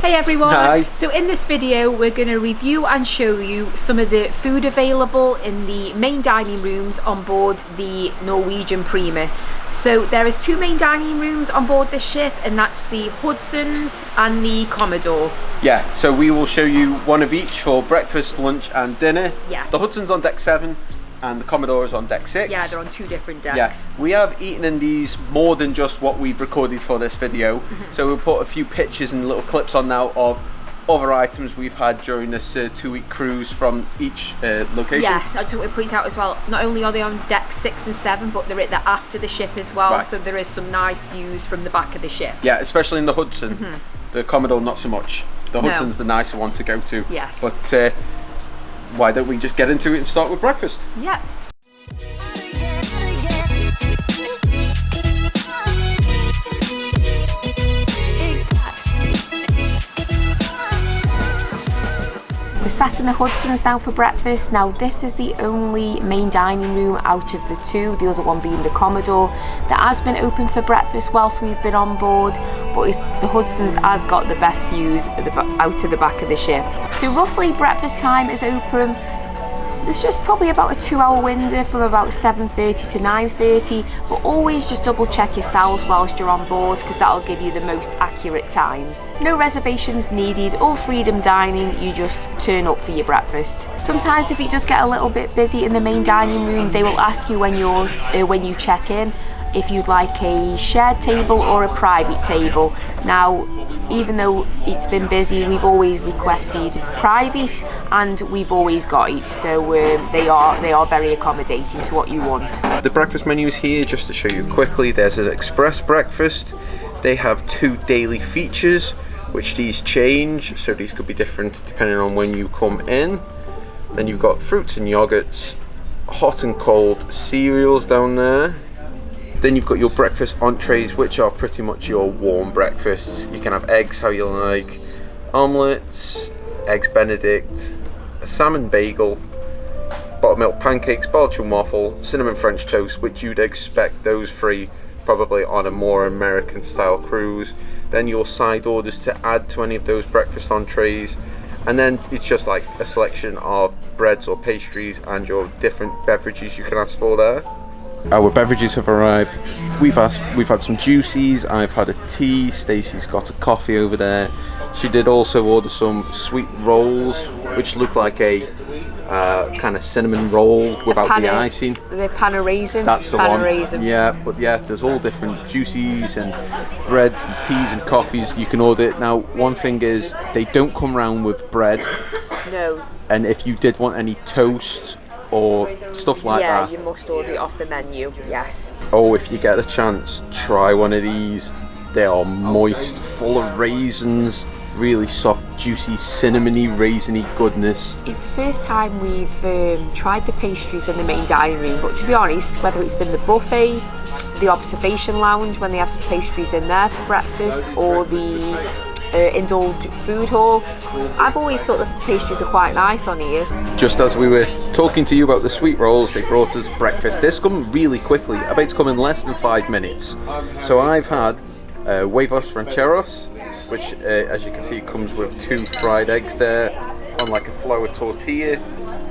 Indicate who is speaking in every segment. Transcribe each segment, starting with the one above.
Speaker 1: Hey everyone!
Speaker 2: Hi.
Speaker 1: So in this video we're going to review and show you some of the food available in the main dining rooms on board the Norwegian Prima. So there is two main dining rooms on board this ship, and that's the Hudsons and the Commodore.
Speaker 2: Yeah, so we will show you one of each for breakfast, lunch and dinner.
Speaker 1: Yeah.
Speaker 2: The Hudson's on deck 7 and the Commodore is on deck 6.
Speaker 1: Yeah, they're on two different decks.
Speaker 2: Yes, we have eaten in these more than just what we've recorded for this video. So we'll put a few pictures and little clips on now of other items we've had during this 2-week cruise from each location.
Speaker 1: Yes, I just want to point out as well, not only are they on deck 6 and 7, but they're at the after the ship as well,
Speaker 2: Right.
Speaker 1: so there is some nice views from the back of the ship.
Speaker 2: Yeah, especially in the Hudson. The Commodore not so much. The
Speaker 1: No.
Speaker 2: Hudson's the nicer one to go to.
Speaker 1: Yes.
Speaker 2: But why don't we just get into it and start with breakfast?
Speaker 1: Yeah. We're sat in the Hudson's now for breakfast. Now this is the only main dining room out of the two, the other one being the Commodore, that has been open for breakfast whilst we've been on board, but the Hudson's has got the best views at out of the back of the ship. So roughly breakfast time is open. There's just probably about a 2-hour window from about 7:30 to 9:30, but always just double check yourselves whilst you're on board, because that'll give you the most accurate times. No reservations needed or freedom dining, you just turn up for your breakfast. Sometimes if you just get a little bit busy in the main dining room, they will ask you when you check in if you'd like a shared table or a private table. Now, even though it's been busy, we've always requested private and we've always got it, so they are very accommodating to what you want.
Speaker 2: The breakfast menus here, just to show you quickly, there's an express breakfast. They have 2 daily features, which these change, so these could be different depending on when you come in. Then you've got fruits and yogurts, hot and cold cereals down there. Then you've got your breakfast entrees, which are pretty much your warm breakfasts. You can have eggs how you like, omelettes, eggs benedict, a salmon bagel, buttermilk pancakes, Belgian waffle, cinnamon French toast, which you'd expect those 3 probably on a more American style cruise. Then your side orders to add to any of those breakfast entrees. And then it's just like a selection of breads or pastries and your different beverages you can ask for there. Our beverages have arrived. We've had some juices, I've had a tea, Stacey's got a coffee over there. She did also order some sweet rolls, which look like a kind of cinnamon roll without the icing.
Speaker 1: The pan raisin.
Speaker 2: That's the one. Raisin. Yeah, but yeah, there's all different juices and breads and teas and coffees you can order. Now, one thing is, they don't come round with bread.
Speaker 1: No.
Speaker 2: And if you did want any toast or stuff like that.
Speaker 1: Yeah, you must order it off the menu, yes.
Speaker 2: Oh, if you get a chance, try one of these. They are moist, full of raisins, really soft, juicy, cinnamony, raisiny goodness.
Speaker 1: It's the first time we've tried the pastries in the main dining room, but to be honest, whether it's been the buffet, the observation lounge when they have some pastries in there for breakfast, or the indulge food hall, I've always thought the pastries are quite nice on here.
Speaker 2: Just as we were talking to you about the sweet rolls, they brought us breakfast. This come really quickly. I bet it's come in less than 5 minutes. So I've had huevos rancheros, which as you can see comes with 2 fried eggs there on like a flour tortilla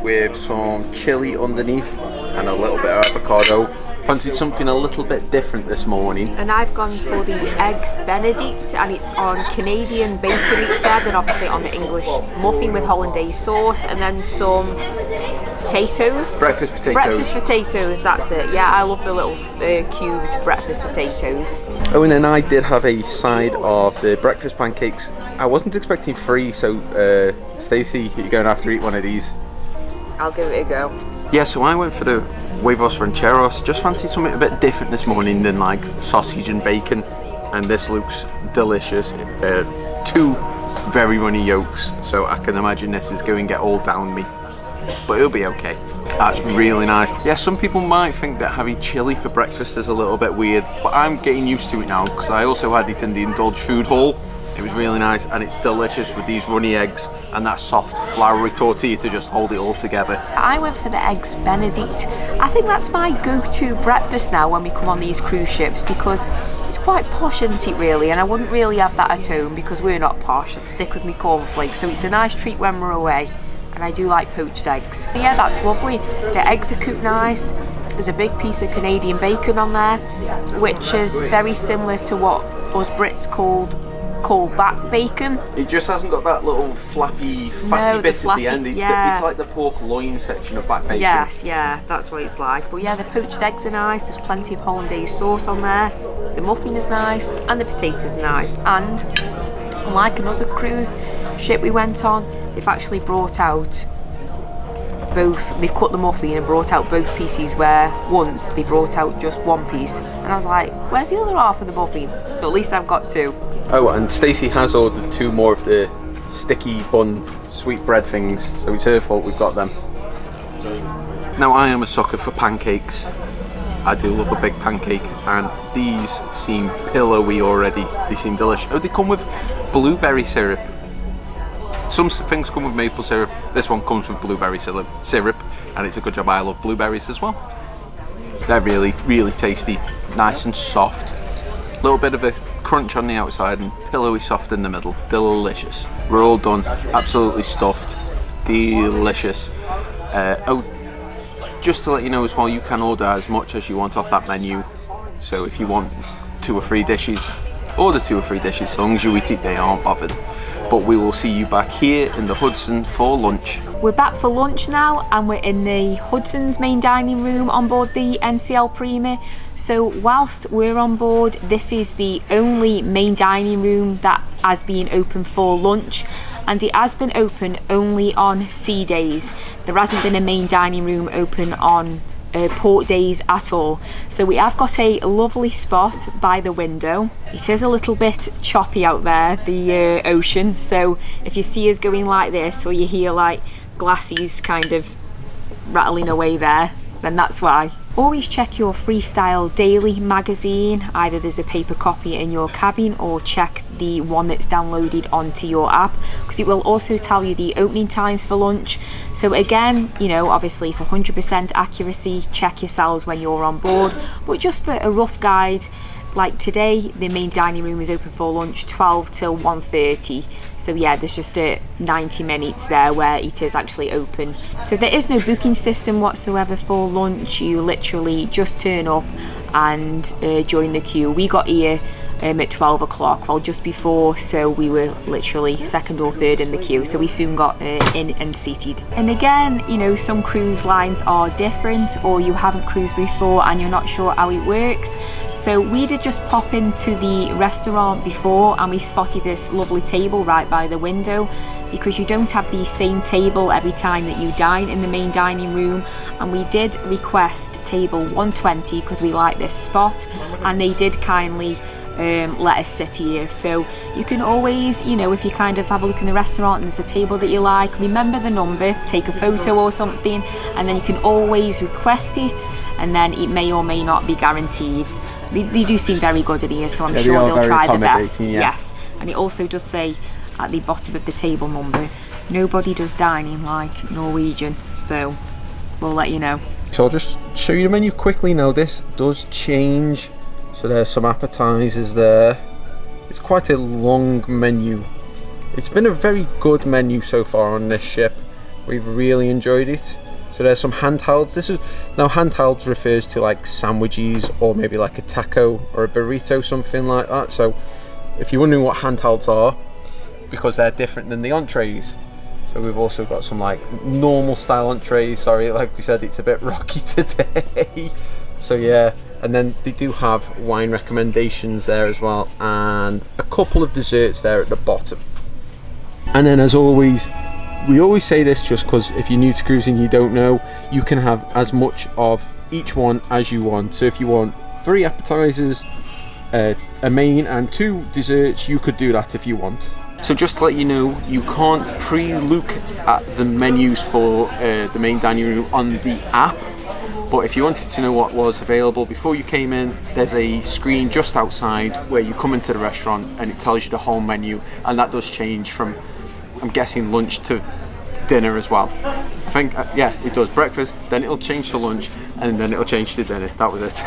Speaker 2: with some chili underneath and a little bit of avocado. Fancied something a little bit different this morning.
Speaker 1: And I've gone for the eggs benedict, and it's on Canadian bacon, it said, and obviously on the English muffin with hollandaise sauce, and then some potatoes.
Speaker 2: Breakfast potatoes.
Speaker 1: Breakfast potatoes, that's it. Yeah, I love the little cubed breakfast potatoes.
Speaker 2: Oh, and then I did have a side of the breakfast pancakes. I wasn't expecting 3, so Stacey, you're going to have to eat one of these.
Speaker 1: I'll give it a go.
Speaker 2: Yeah, so I went for the huevos rancheros. Just fancied something a bit different this morning than like sausage and bacon, and this looks delicious. 2 very runny yolks, so I can imagine this is going to get all down me, but it'll be okay. That's really nice. Yeah, some people might think that having chili for breakfast is a little bit weird, but I'm getting used to it now because I also had it in the indulge food hall. It was really nice, and it's delicious with these runny eggs and that soft floury tortilla to just hold it all together.
Speaker 1: I went for the eggs benedict. I think that's my go-to breakfast now when we come on these cruise ships, because It's quite posh, isn't it, really? And I wouldn't really have that at home because we're not posh. I'd stick with me cornflakes. So it's a nice treat when we're away. And I do like poached eggs. But yeah, that's lovely. The eggs are cooked nice. There's a big piece of Canadian bacon on there, which is very similar to what us Brits call back bacon.
Speaker 2: It just hasn't got that little flappy, fatty bit at the end. It's like the pork loin section of back bacon.
Speaker 1: Yes, yeah, that's what it's like. But yeah, the poached eggs are nice. There's plenty of hollandaise sauce on there. The muffin is nice, and the potatoes are nice. And unlike another cruise ship we went on, they've actually brought out they've cut the muffin and brought out both pieces, where once they brought out just one piece. And I was like, where's the other half of the muffin? So at least I've got two.
Speaker 2: Oh, and Stacey has ordered 2 more of the sticky bun sweet bread things, so it's her fault we've got them. Now, I am a sucker for pancakes. I do love a big pancake, and these seem pillowy already. They seem delicious. Oh, they come with blueberry syrup. Some things come with maple syrup. This one comes with blueberry syrup, and it's a good job I love blueberries as well. They're really, really tasty. Nice and soft. A little bit of a crunch on the outside and pillowy soft in the middle. Delicious. We're all done. Absolutely stuffed. Delicious. Oh, just to let you know as well, you can order as much as you want off that menu. So if you want 2 or 3 dishes, order 2 or 3 dishes. So long as you eat it, they aren't bothered. But we will see you back here in the Hudson for lunch.
Speaker 1: We're back for lunch now, and we're in the Hudson's main dining room on board the NCL Prima. So whilst we're on board, this is the only main dining room that has been open for lunch, and it has been open only on sea days. There hasn't been a main dining room open on port days at all. So we have got a lovely spot by the window. It is a little bit choppy out there, the ocean, so if you see us going like this, or you hear like glasses kind of rattling away there, then that's why. Always check your Freestyle Daily magazine. Either there's a paper copy in your cabin, or check the one that's downloaded onto your app, because it will also tell you the opening times for lunch. So again, you know, obviously for 100% accuracy, check yourselves when you're on board, but just for a rough guide, like today, the main dining room is open for lunch 12 till 1:30. So yeah, there's just 90 minutes there where it is actually open. So there is no booking system whatsoever for lunch. You literally just turn up and join the queue. We got here at 12 o'clock, well just before, so we were literally second or third in the queue, so we soon got in and seated. And again, you know, some cruise lines are different, or you haven't cruised before and you're not sure how it works. So we did just pop into the restaurant before, and we spotted this lovely table right by the window, because you don't have the same table every time that you dine in the main dining room. And we did request table 120 because we like this spot, and they did kindly let us sit here. So you can always, you know, if you kind of have a look in the restaurant and there's a table that you like, remember the number, take a photo or something, and then you can always request it, and then it may or may not be guaranteed. They do seem very good in here, so I'm sure they'll try the best.
Speaker 2: Yeah.
Speaker 1: Yes, and it also does say at the bottom of the table number, nobody does dining like Norwegian, so we'll let you know.
Speaker 2: So I'll just show you the menu quickly now. This does change. So there's some appetizers there. It's quite a long menu. It's been a very good menu so far on this ship. We've really enjoyed it. So there's some handhelds. Now handhelds refers to like sandwiches, or maybe like a taco or a burrito, something like that. So if you're wondering what handhelds are, because they're different than the entrees. So we've also got some like normal style entrees. Sorry, like we said, it's a bit rocky today. So yeah. And then they do have wine recommendations there as well, and a couple of desserts there at the bottom. And then, as always, we always say this just because if you're new to cruising, you don't know, you can have as much of each one as you want. So if you want 3 appetizers, a main and 2 desserts, you could do that if you want. So just to let you know, you can't pre-look at the menus for the main dining room on the app. But if you wanted to know what was available before you came in, there's a screen just outside where you come into the restaurant and it tells you the whole menu, and that does change from, I'm guessing, lunch to dinner as well. I think, yeah, it does breakfast, then it'll change to lunch, and then it'll change to dinner. That was it.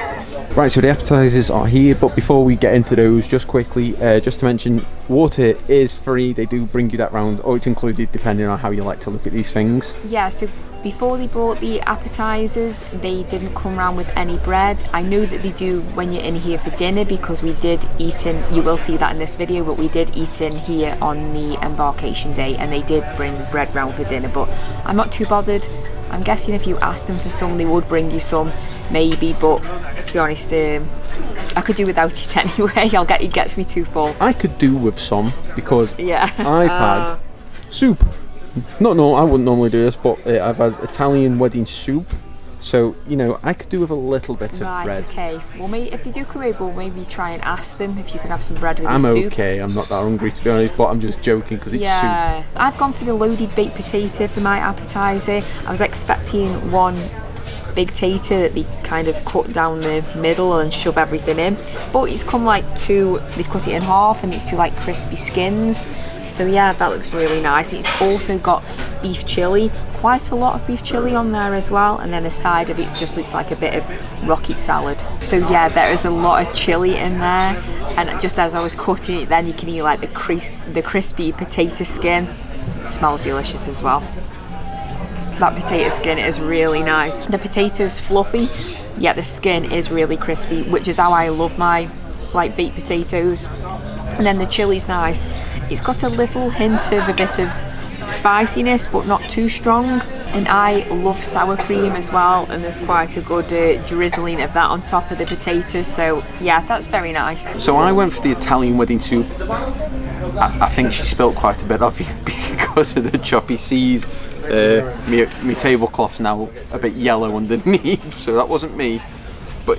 Speaker 2: Right, so the appetizers are here, but before we get into those, just quickly, just to mention, water is free. They do bring you that round, or it's included depending on how you like to look at these things.
Speaker 1: Yeah, so before they brought the appetizers, they didn't come around with any bread. I know that they do when you're in here for dinner, because we did eat in, you will see that in this video, but we did eat in here on the embarkation day, and they did bring bread round for dinner, but I'm not too bothered. I'm guessing if you asked them for some, they would bring you some, maybe, but to be honest, I could do without it anyway. It gets me too full.
Speaker 2: I could do with some, because
Speaker 1: yeah.
Speaker 2: I've had soup. No, I wouldn't normally do this, but I've had Italian wedding soup. So, you know, I could do with a little bit of bread.
Speaker 1: Right, okay. Well, maybe if they do come over, we'll maybe try and ask them if you can have some bread with
Speaker 2: I'm
Speaker 1: your soup.
Speaker 2: okay, I'm not that hungry to be honest, but I'm just joking because it's soup.
Speaker 1: I've gone for the loaded baked potato for my appetizer. I was expecting one big tater that they kind of cut down the middle and shove everything in, but it's come like they've cut it in half, and it's two like crispy skins. So yeah, that looks really nice. It's also got beef chilli, quite a lot of beef chilli on there as well, and then a side of it just looks like a bit of rocket salad. So yeah, there is a lot of chilli in there, and just as I was cutting it, then you can eat like the crispy potato skin. It smells delicious as well. That potato skin is really nice. The potato's fluffy, yet the skin is really crispy, which is how I love my like baked potatoes. And then the chili's nice. It's got a little hint of a bit of spiciness, but not too strong. And I love sour cream as well, and there's quite a good drizzling of that on top of the potatoes. So yeah, that's very nice.
Speaker 2: So I went for the Italian wedding soup. I think she spilt quite a bit of it because of the choppy seas. My tablecloth's now a bit yellow underneath, so that wasn't me. But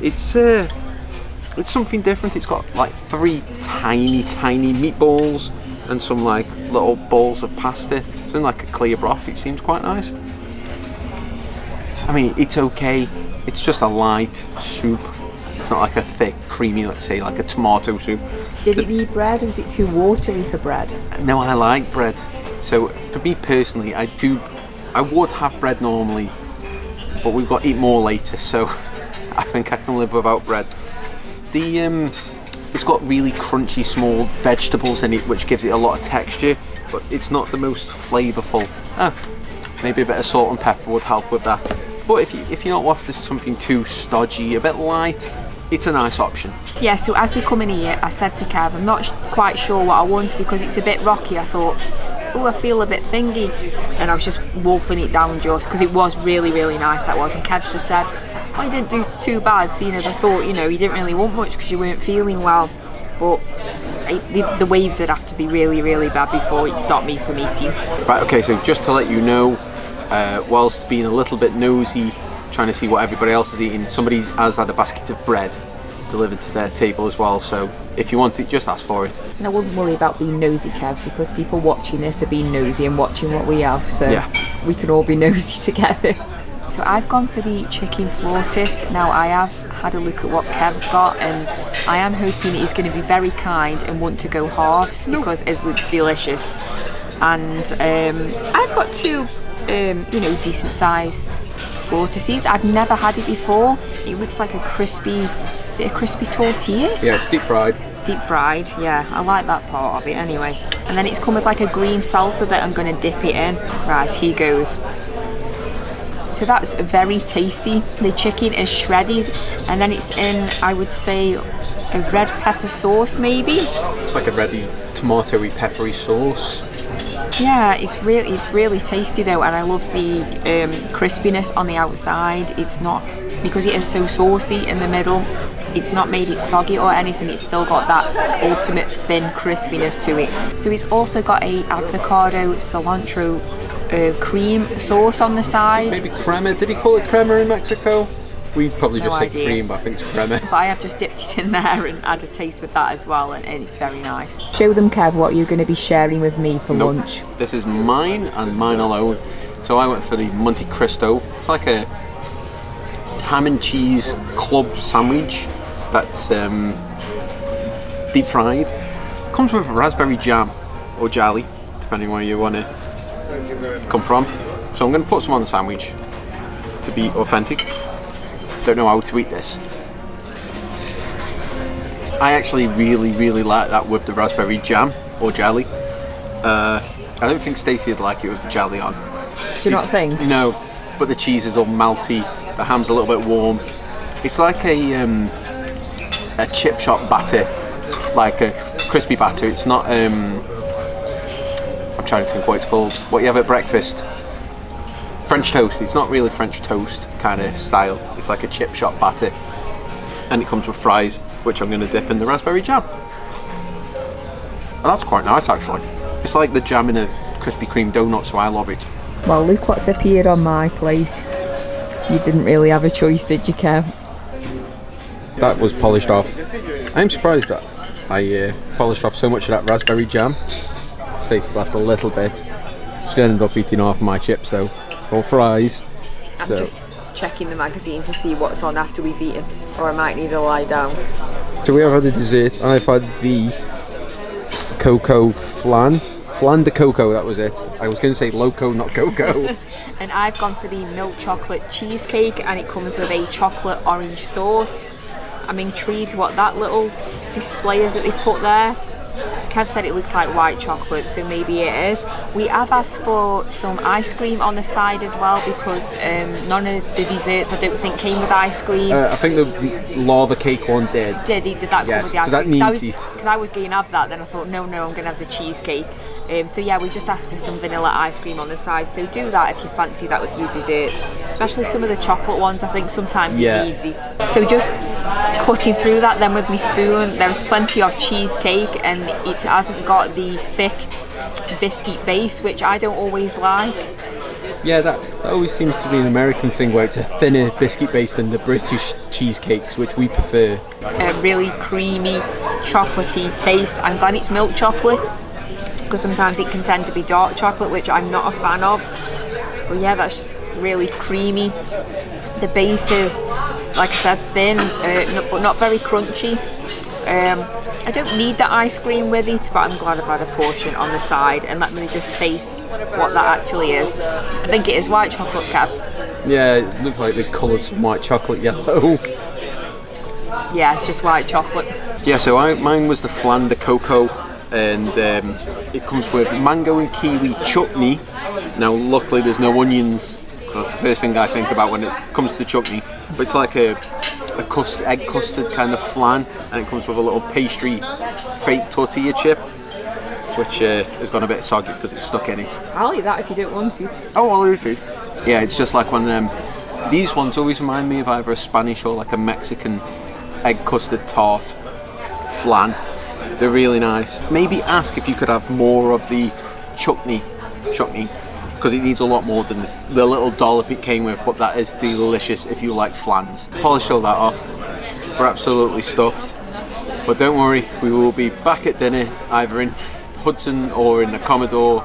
Speaker 2: it's something different. It's got like 3 tiny meatballs and some like little balls of pasta. It's in like a clear broth. It seems quite nice. I mean, it's okay. It's just a light soup. It's not like a thick, creamy, let's say, like a tomato soup.
Speaker 1: Did it need bread, or was it too watery for bread?
Speaker 2: No, I like bread. So for me personally, I would have bread normally, but we've got to eat more later, so I think I can live without bread. It's got really crunchy small vegetables in it, which gives it a lot of texture, but it's not the most flavourful. Maybe a bit of salt and pepper would help with that. But if you're not after something too stodgy, a bit light, it's a nice option.
Speaker 1: Yeah, so as we come in here, I said to Kev, I'm not quite sure what I want because it's a bit rocky. I thought, oh, I feel a bit thingy, and I was just wolfing it down just because it was really, really nice, that was. And Kev's just said, oh, you didn't do too bad, seeing as I thought, you know, you didn't really want much because you weren't feeling well. But the waves would have to be really, really bad before it stopped me from eating.
Speaker 2: Right, okay, so just to let you know, whilst being a little bit nosy, trying to see what everybody else is eating, somebody has had a basket of bread delivered to their table as well, so if you want it, just ask for it.
Speaker 1: And I wouldn't worry about being nosy, Kev, because people watching this are being nosy and watching what we have, so yeah, we can all be nosy together. So I've gone for the chicken flautis. Now I have had a look at what Kev's got, and I am hoping he's going to be very kind and want to go halves because it looks delicious. And I've got 2 decent size flautises. I've never had it before. It looks like a crispy, is it a crispy tortilla?
Speaker 2: Yeah, it's deep fried.
Speaker 1: Deep fried, yeah, I like that part of it anyway. And then it's come with like a green salsa that I'm going to dip it in. Right, here goes. So that's very tasty. The chicken is shredded, and then it's in, I would say, a red pepper sauce maybe.
Speaker 2: It's like a ready tomatoey peppery sauce.
Speaker 1: Yeah, it's really tasty though, and I love the crispiness on the outside. It's not, because it is so saucy in the middle, it's not made it soggy or anything. It's still got that ultimate thin crispiness to it. So it's also got a avocado cilantro cream sauce on the side.
Speaker 2: Maybe crema. Did he call it crema in Mexico? We probably
Speaker 1: No
Speaker 2: just said
Speaker 1: idea.
Speaker 2: cream, but I think it's crema.
Speaker 1: But I have just dipped it in there and had a taste with that as well, and it's very nice. Show them, Kev, what you're going to be sharing with me for lunch.
Speaker 2: This is mine and mine alone. So I went for the Monte Cristo. It's like a ham and cheese club sandwich that's deep fried. Comes with raspberry jam or jelly, depending where you want to come from. So I'm going to put some on the sandwich. to be authentic. Don't know how to eat this. I actually really like that with the raspberry jam or jelly. I don't think Stacey would like it with the jelly on.
Speaker 1: Do you not think?
Speaker 2: No, but the cheese is all melty, the ham's a little bit warm. It's like a chip shop batter, like a crispy batter. It's not, I'm trying to think what it's called, what you have at breakfast. French toast. It's not really French toast kind of style. It's like a chip shop batter. And it comes with fries, which I'm going to dip in the raspberry jam. And that's quite nice actually. It's like the jam in a Krispy Kreme donut, so I love it.
Speaker 1: Well, look what's appeared on my plate. You didn't really have a choice, did you, Kev?
Speaker 2: That was polished off. I'm surprised that I polished off so much of that raspberry jam. Stacey left a little bit. She's going to end up eating half my chips though, or fries.
Speaker 1: I'm just checking the magazine to see what's on after we've eaten, or I might need to lie down.
Speaker 2: So we have had a dessert. I've had the cocoa flan de cocoa, that was it. I was going to say loco, not cocoa.
Speaker 1: And I've gone for the milk chocolate cheesecake, and it comes with a chocolate orange sauce. I'm intrigued what that little display is that they put there. Kev said it looks like white chocolate, so maybe it is. We have asked for some ice cream on the side as well, because none of the desserts I don't think came with ice cream.
Speaker 2: I think the lava cake one did.
Speaker 1: Did that come with the ice cream?
Speaker 2: That needs it.
Speaker 1: Because I was going to have that, then I thought no, I'm going to have the cheesecake. So yeah, we just asked for some vanilla ice cream on the side, so do that if you fancy that with your desserts. Especially some of the chocolate ones, I think sometimes it needs it. So just cutting through that then with my spoon, there's plenty of cheesecake, and it hasn't got the thick biscuit base, which I don't always like.
Speaker 2: Yeah, that always seems to be an American thing, where it's a thinner biscuit base than the British cheesecakes, which we prefer.
Speaker 1: A really creamy, chocolatey taste. I'm glad it's milk chocolate, because sometimes it can tend to be dark chocolate, which I'm not a fan of. But yeah, that's just really creamy. The base is, like I said, thin, but not very crunchy. I don't need the ice cream with it, but I'm glad I've had a portion on the side, and let me just taste what that actually is. I think it is white chocolate, Kev.
Speaker 2: Yeah, it looks like they coloured some white chocolate yellow.
Speaker 1: Yeah, it's just white chocolate.
Speaker 2: Yeah, so mine was the flan de cocoa, and it comes with mango and kiwi chutney. Now luckily there's no onions, that's the first thing I think about when it comes to chutney, but it's like a egg custard kind of flan, and it comes with a little pastry fake tortilla chip, which has gone a bit soggy because it's stuck in it.
Speaker 1: I'll eat that if you don't want it.
Speaker 2: Oh, I'll eat it. Yeah, it's just like one of them. These ones always remind me of either a Spanish or like a Mexican egg custard tart flan. They're really nice. Maybe ask if you could have more of the chutney, because it needs a lot more than the little dollop it came with, but that is delicious if you like flans. Polish all that off. We're absolutely stuffed. But don't worry, we will be back at dinner, either in Hudson or in the Commodore,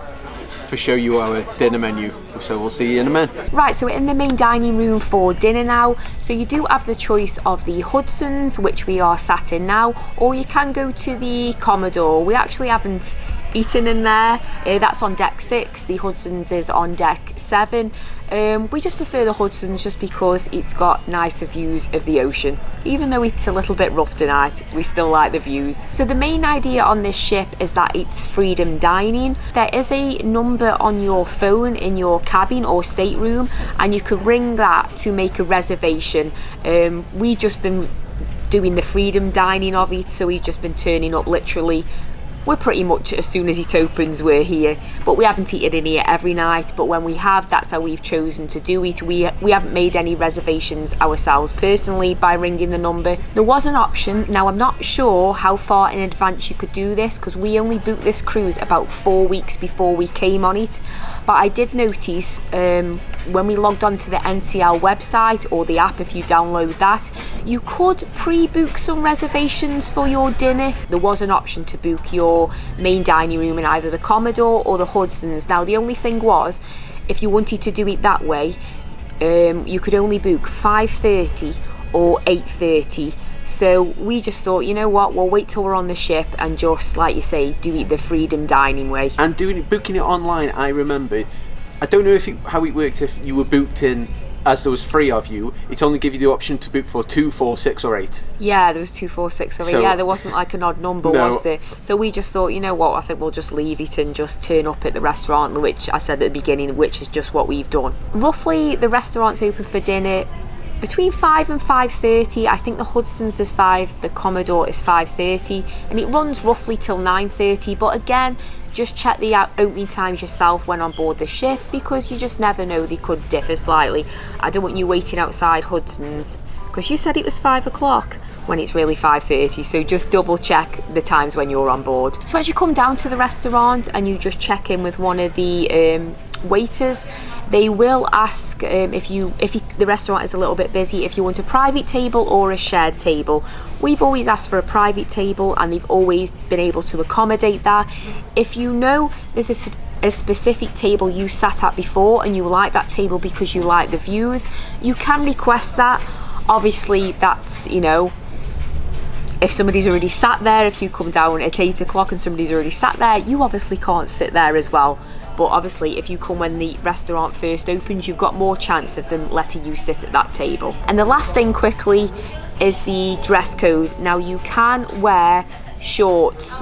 Speaker 2: to show you our dinner menu. So we'll see you in a minute.
Speaker 1: Right, so we're in the main dining room for dinner now. So you do have the choice of the Hudsons, which we are sat in now, or you can go to the Commodore. We actually haven't eaten in there. That's on deck 6. The Hudsons is on deck 7. We just prefer the Hudsons just because it's got nicer views of the ocean. Even though it's a little bit rough tonight, we still like the views. So the main idea on this ship is that it's freedom dining. There is a number on your phone in your cabin or stateroom, and you can ring that to make a reservation. We've just been doing the freedom dining of it, so we've just been turning up literally. We're pretty much as soon as it opens, we're here. But we haven't eaten in here every night, but when we have, that's how we've chosen to do it. We haven't made any reservations ourselves personally by ringing the number. There was an option. Now I'm not sure how far in advance you could do this, because we only booked this cruise about 4 weeks before we came on it. But I did notice when we logged onto the NCL website, or the app if you download that, you could pre-book some reservations for your dinner. There was an option to book your main dining room in either the Commodore or the Hudsons. Now the only thing was, if you wanted to do it that way, you could only book 5:30 or 8:30. So we just thought, you know what, we'll wait till we're on the ship and just, like you say, do it the freedom dining way.
Speaker 2: And booking it online, I remember, I don't know how it works if you were booked in as there was 3 of you, it's only give you the option to book for 2, 4, 6 or 8.
Speaker 1: Yeah, there was 2, 4, 6 of it.
Speaker 2: So-
Speaker 1: Yeah, there wasn't like an odd number,
Speaker 2: No.
Speaker 1: was there? So we just thought, you know what, I think we'll just leave it and just turn up at the restaurant, which I said at the beginning, which is just what we've done. Roughly, the restaurant's open for dinner between 5 and 5:30. I think the Hudsons is 5, the Commodore is 5:30, and it runs roughly till 9:30. But again, just check the opening times yourself when on board the ship, because you just never know, they could differ slightly. I don't want you waiting outside Hudsons because you said it was 5 o'clock when it's really 5:30, so just double check the times when you're on board. So as you come down to the restaurant and you just check in with one of the waiters, they will ask if the restaurant is a little bit busy, if you want a private table or a shared table. We've always asked for a private table and they've always been able to accommodate that. If you know there's a specific table you sat at before and you like that table because you like the views, you can request that. Obviously that's, you know, if somebody's already sat there, if you come down at 8 o'clock and somebody's already sat there, you obviously can't sit there as well. But obviously if you come when the restaurant first opens, you've got more chance of them letting you sit at that table. And the last thing quickly is the dress code. Now you can wear shorts,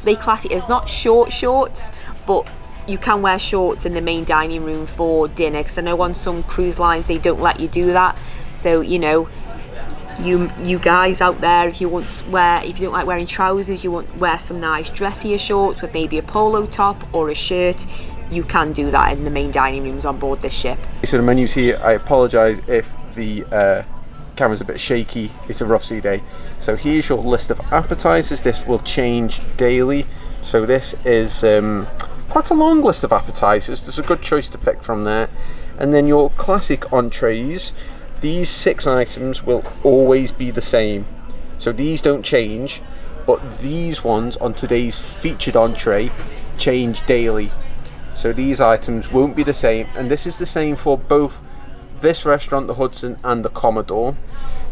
Speaker 1: they class it as not short shorts, but you can wear shorts in the main dining room for dinner, because I know on some cruise lines they don't let you do that. So, you know, you guys out there, if you don't like wearing trousers, you want to wear some nice dressier shorts with maybe a polo top or a shirt, you can do that in the main dining rooms on board this ship.
Speaker 2: So the menus here, I apologise if the camera's a bit shaky, it's a rough sea day. So here's your list of appetizers. This will change daily, so this is quite a long list of appetizers. There's a good choice to pick from there. And then your classic entrees, these 6 items will always be the same, so these don't change, but these ones on today's featured entree change daily. So these items won't be the same, and this is the same for both this restaurant, the Hudson, and the Commodore.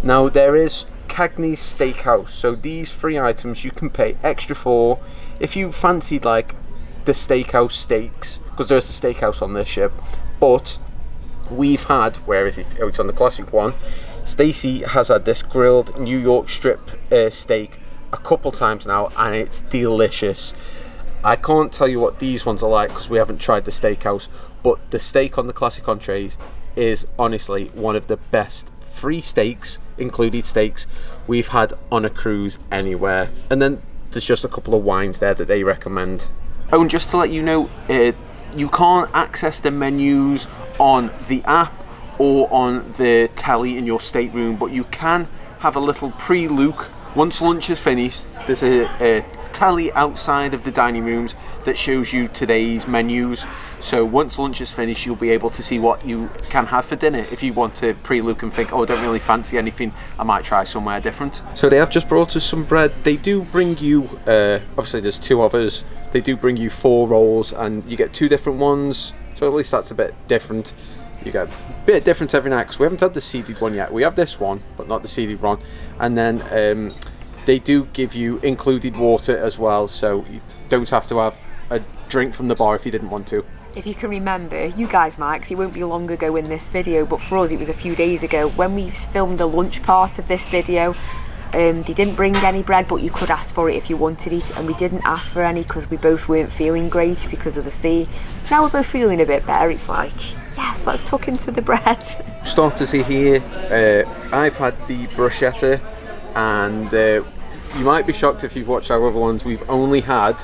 Speaker 2: Now there is Cagney's Steakhouse, so these 3 items you can pay extra for if you fancied like the steakhouse steaks, because there's a steakhouse on this ship. But we've had, where is it? Oh, it's on the classic one. Stacey has had this grilled New York strip steak a couple times now, and it's delicious. I can't tell you what these ones are like because we haven't tried the steakhouse, but the steak on the classic entrees is honestly one of the best free steaks, included steaks, we've had on a cruise anywhere. And then there's just a couple of wines there that they recommend. Oh, and just to let you know, you can't access the menus on the app or on the telly in your stateroom, but you can have a little pre-look. Once lunch is finished, there's a telly outside of the dining rooms that shows you today's menus. So once lunch is finished, you'll be able to see what you can have for dinner. If you want to pre-look and think, oh, I don't really fancy anything, I might try somewhere different. So they have just brought us some bread. They do bring you, obviously there's 2 of us, they do bring you 4 rolls and you get 2 different ones. So at least that's a bit different. You get a bit different every night, because we haven't had the seeded one yet. We have this one, but not the seeded one. And then they do give you included water as well, so you don't have to have a drink from the bar if you didn't want to.
Speaker 1: If you can remember, you guys might, because it won't be long ago in this video, but for us it was a few days ago when we filmed the lunch part of this video. They didn't bring any bread, but you could ask for it if you wanted it, and we didn't ask for any because we both weren't feeling great because of the sea. Now we're both feeling a bit better. It's like, yes, let's tuck into the bread.
Speaker 2: Starters here, I've had the bruschetta, and you might be shocked if you've watched our other ones, we've only had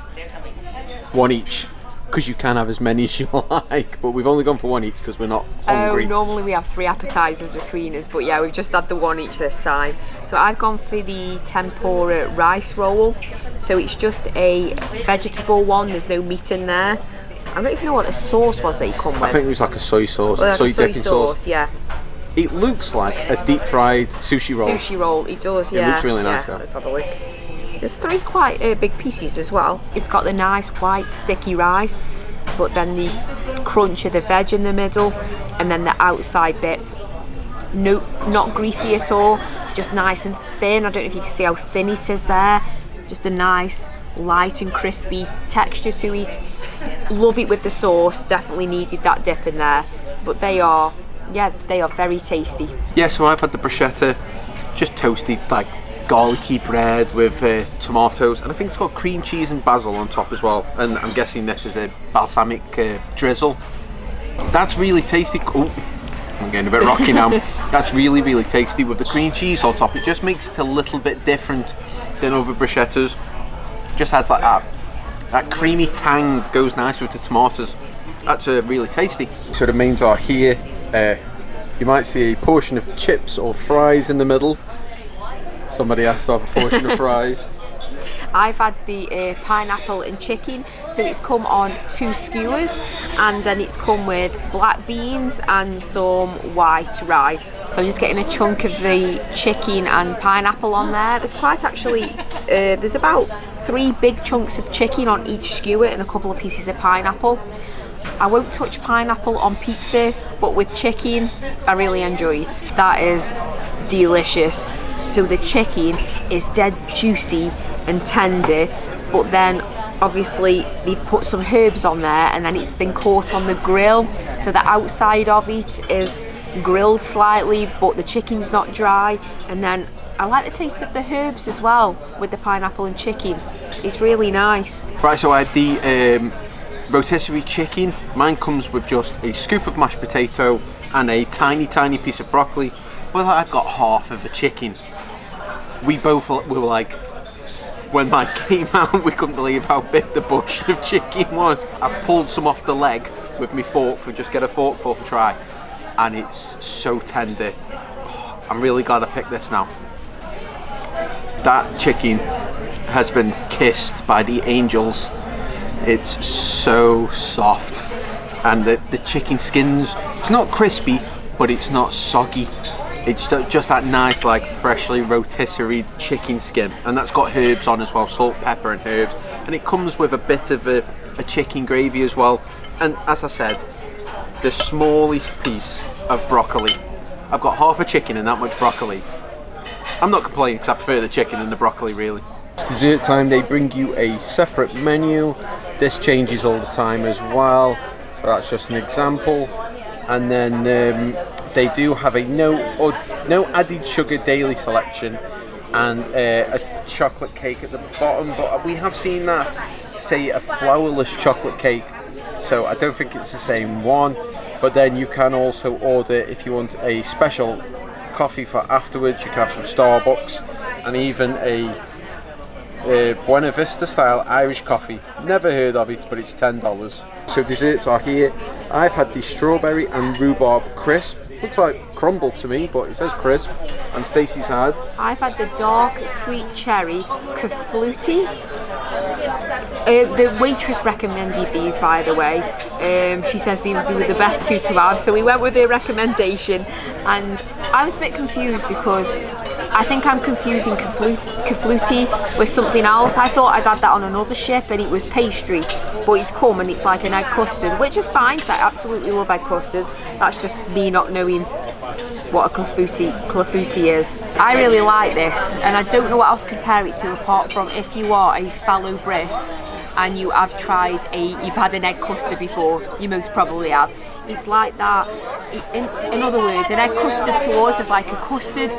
Speaker 2: 1 each, because you can have as many as you like, but we've only gone for 1 each because we're not hungry.
Speaker 1: Oh, normally we have 3 appetizers between us, but yeah, we've just had the 1 each this time. So I've gone for the tempura rice roll. So it's just a vegetable one, there's no meat in there. I don't even know what the sauce was that you come with.
Speaker 2: I think it was like a soy sauce,
Speaker 1: well,
Speaker 2: soy
Speaker 1: soy
Speaker 2: dipping
Speaker 1: sauce,
Speaker 2: sauce.
Speaker 1: yeah.
Speaker 2: It looks like a deep fried sushi roll.
Speaker 1: Sushi roll, it does, yeah.
Speaker 2: It looks really nice though.
Speaker 1: Let's have a look. There's 3 quite big pieces as well. It's got the nice white sticky rice, but then the crunch of the veg in the middle, and then the outside bit, no, not greasy at all, just nice and thin. I don't know if you can see how thin it is there. Just a nice light and crispy texture to it. Love it with the sauce, definitely needed that dip in there. But they are yeah, they are very tasty.
Speaker 2: Yeah, so I've had the bruschetta, just toasted like garlicky bread with tomatoes, and I think it's got cream cheese and basil on top as well, and I'm guessing this is a balsamic drizzle. That's really tasty. Oh, I'm getting a bit rocky now. That's really, really tasty with the cream cheese on top. It just makes it a little bit different than other bruschettas. Just has like that creamy tang, goes nice with the tomatoes. That's really tasty. So the mains are here. You might see a portion of chips or fries in the middle. Somebody has to have a portion of fries.
Speaker 1: I've had the pineapple and chicken, so it's come on 2 skewers, and then it's come with black beans and some white rice. So I'm just getting a chunk of the chicken and pineapple on there. There's quite actually, there's about 3 big chunks of chicken on each skewer and a couple of pieces of pineapple. I won't touch pineapple on pizza, but with chicken, I really enjoy it. That is delicious. So the chicken is dead juicy and tender, but then obviously they've put some herbs on there, and then it's been caught on the grill, so the outside of it is grilled slightly, but the chicken's not dry. And then I like the taste of the herbs as well with the pineapple and chicken. It's really nice.
Speaker 2: Right, so I had the rotisserie chicken. Mine comes with just a scoop of mashed potato and a tiny piece of broccoli, but I've got half of a chicken. We both were like, when mine came out, we couldn't believe how big the bush of chicken was. I pulled some off the leg with my fork for just get a forkful for try, and it's so tender. Oh, I'm really glad I picked this now. That chicken has been kissed by the angels. It's so soft, and the chicken skins, it's not crispy, but it's not soggy. It's just that nice, like freshly rotisserie chicken skin, and that's got herbs on as well, salt, pepper and herbs, and it comes with a bit of a chicken gravy as well. And as I said, the smallest piece of broccoli. I've got half a chicken and that much broccoli. I'm not complaining because I prefer the chicken and the broccoli really. It's dessert time. They bring you a separate menu. This changes all the time as well, so that's just an example. And then they do have a no added sugar daily selection and a chocolate cake at the bottom, but we have seen that say a flourless chocolate cake, so I don't think it's the same one. But then you can also order, if you want a special coffee for afterwards, you can have some Starbucks and even a Buena Vista style Irish coffee. Never heard of it, but it's $10. So desserts are here. I've had the strawberry and rhubarb crisp. Looks like crumble to me, but it says crisp. And Stacey's had.
Speaker 1: I've had the dark sweet cherry kefluti. The waitress recommended these, by the way. She says these were the best 2 to have, so we went with her recommendation. And I was a bit confused because I think I'm confusing kefluti with something else. I thought I'd had that on another ship and it was pastry, but it's come and it's like an egg custard, which is fine because I absolutely love egg custard. That's just me not knowing what a kefluti is. I really like this, and I don't know what else to compare it to apart from if you are a fellow Brit and you have you've had an egg custard before, you most probably have. It's like that. In other words, an egg custard to us is like a custard,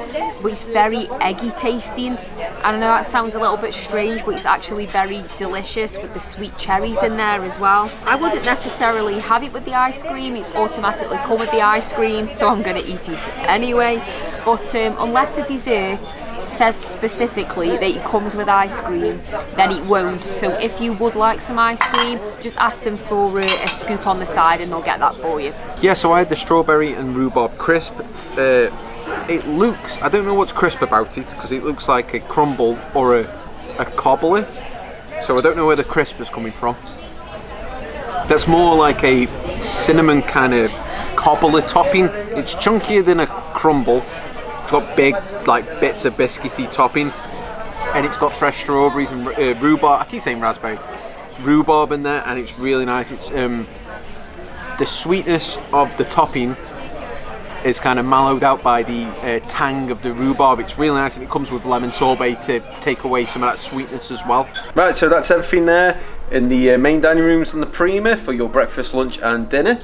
Speaker 1: but it's very eggy tasting. I know that sounds a little bit strange, but it's actually very delicious with the sweet cherries in there as well. I wouldn't necessarily have it with the ice cream, it's automatically come with the ice cream, so I'm going to eat it anyway. But unless a dessert says specifically that it comes with ice cream, then it won't. So if you would like some ice cream, just ask them for a scoop on the side and they'll get that for you.
Speaker 2: Yeah, so I had the strawberry and rhubarb crisp. It looks, I don't know what's crisp about it because it looks like a crumble or a cobbler, so I don't know where the crisp is coming from. That's more like a cinnamon kind of cobbler topping. It's chunkier than a crumble. It's got big like bits of biscuity topping, and it's got fresh strawberries and rhubarb. I keep saying raspberry. It's rhubarb in there, and it's really nice. It's the sweetness of the topping is kind of mellowed out by the tang of the rhubarb. It's really nice, and it comes with lemon sorbet to take away some of that sweetness as well. Right, so that's everything there in the main dining rooms on the Prima for your breakfast, lunch and dinner.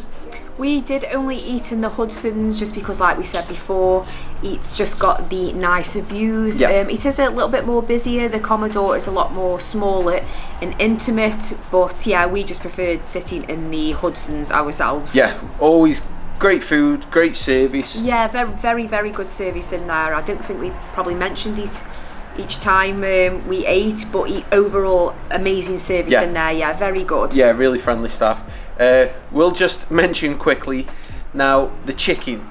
Speaker 1: We did only eat in the Hudsons just because, like we said before, it's just got the nicer views.
Speaker 2: Yeah.
Speaker 1: It is a little bit more busier. The Commodore is a lot more smaller and intimate, but yeah, we just preferred sitting in the Hudsons ourselves.
Speaker 2: Yeah, always great food, great service.
Speaker 1: Yeah, very, very good service in there. I don't think we probably mentioned it each time we ate, but overall amazing service in there. Yeah, very good.
Speaker 2: Yeah, really friendly staff. We'll just mention quickly now the chicken.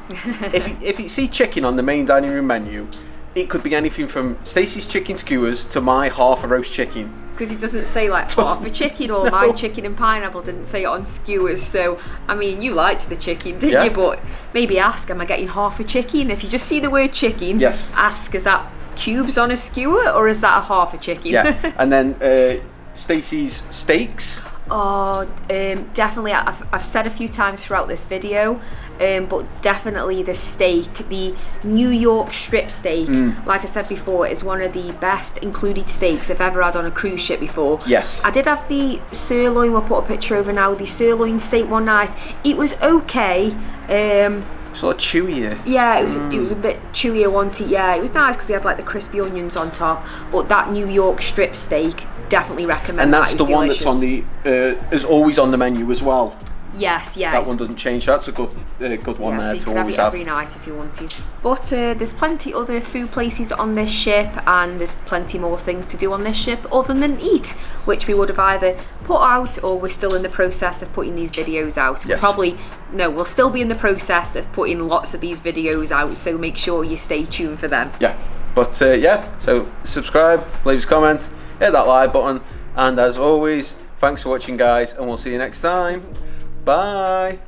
Speaker 2: if you see chicken on the main dining room menu, it could be anything from Stacey's chicken skewers to my half a roast chicken.
Speaker 1: Because it doesn't say like half a chicken, or my chicken and pineapple didn't say it on skewers. So I mean, you liked the chicken, didn't you? But maybe ask, am I getting half a chicken? If you just see the word chicken, ask, is that cubes on a skewer or is that a half a chicken?
Speaker 2: Yeah. And then Stacey's steaks.
Speaker 1: Oh, definitely. I've said a few times throughout this video, but definitely the steak, the New York strip steak, like I said before, is one of the best included steaks I've ever had on a cruise ship before.
Speaker 2: Yes.
Speaker 1: I did have the sirloin, we'll put a picture over now, the sirloin steak one night. It was okay.
Speaker 2: It's a lot chewier.
Speaker 1: Yeah, it was a bit chewier, wasn't it? Yeah, it was nice because they had like the crispy onions on top. But that New York strip steak, definitely recommend.
Speaker 2: And that's the one
Speaker 1: delicious.
Speaker 2: that's on the is always on the menu as well.
Speaker 1: Yes, yeah.
Speaker 2: That one doesn't change. That's a good one there
Speaker 1: so you
Speaker 2: to
Speaker 1: can
Speaker 2: always
Speaker 1: have
Speaker 2: have.
Speaker 1: it every night if you wanted. But there's plenty other food places on this ship, and there's plenty more things to do on this ship other than eat, which we would have either put out or we're still in the process of putting these videos out.
Speaker 2: Yes.
Speaker 1: We'll still be in the process of putting lots of these videos out, so make sure you stay tuned for them.
Speaker 2: Yeah. But so subscribe, leave us a comment, hit that like button, and as always, thanks for watching, guys, and we'll see you next time. Bye.